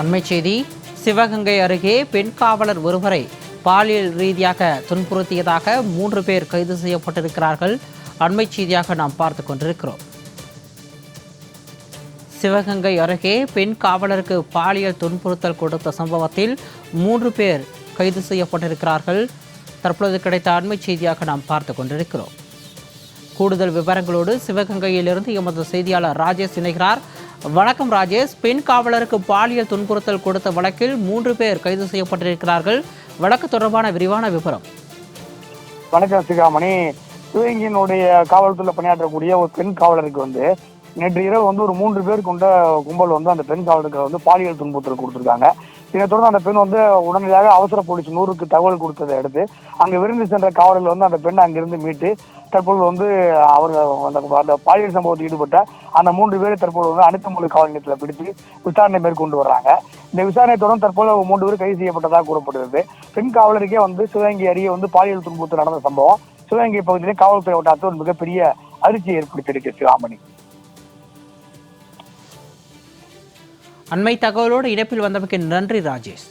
அண்மை செய்தி. சிவகங்கை அருகே பெண் காவலர் ஒருவரை பாலியல் ரீதியாக துன்புறுத்தியதாக 3 பேர் கைது செய்யப்பட்டிருக்கிறார்கள். அண்மை செய்தியாக நாம் பார்த்து கொண்டிருக்கிறோம். சிவகங்கை அருகே பெண் காவலருக்கு பாலியல் துன்புறுத்தல் கொடுத்த சம்பவத்தில் 3 பேர் கைது செய்யப்பட்டிருக்கிறார்கள். தற்பொழுது கிடைத்த அண்மை செய்தியாக நாம் பார்த்து கொண்டிருக்கிறோம். கூடுதல் விவரங்களோடு சிவகங்கையிலிருந்து எமது செய்தியாளர் ராஜேஷ் இணைகிறார். வணக்கம் ராஜேஷ். பெண் காவலருக்கு பாலியல் துன்புறுத்தல் கொடுத்த வழக்கில் 3 பேர் கைது செய்யப்பட்டிருக்கிறார்கள். வழக்கு தொடர்பான விரிவான விவரம். வணக்கம் சிகாமணி. சிவகங்கையினுடைய காவல்துறையில் பணியாற்றக்கூடிய ஒரு பெண் காவலருக்கு நேற்று இரவு ஒரு 3 பேர் கொண்ட கும்பல் அந்த பெண் காவலருக்கு பாலியல் துன்புறுத்தல் கொடுத்திருக்காங்க. இதை தொடர்ந்து அந்த பெண் உடனடியாக அவசர போலீஸ் 100க்கு தகவல் கொடுத்ததை அடுத்து அங்கு விருந்து சென்ற காவலர்கள் அந்த பெண்ணை அங்கிருந்து மீட்டு தற்போது அவர்கள் அந்த பாலியல் சம்பவத்தில் ஈடுபட்ட அந்த 3 பேரை தற்போது அனைத்துமுறை காவல் நிலையத்தில் பிடித்து விசாரணை மேற்கொண்டு வர்றாங்க. இந்த விசாரணை தொடர்ந்து தற்போது 3 பேர் கைது செய்யப்பட்டதாக கூறப்படுகிறது. பெண் காவலருக்கே சிவகங்கை அருகே பாலியல் துன்புறுத்தல் நடந்த சம்பவம் சிவகங்கை பகுதியிலே காவல்துறை வட்டாரத்தில் ஒரு மிகப்பெரிய அதிர்ச்சியை ஏற்படுத்தியிருக்கு. சிவாமணி, அண்மை தகவலோடு இணைப்பில் வந்தமைக்கு நன்றி ராஜேஷ்.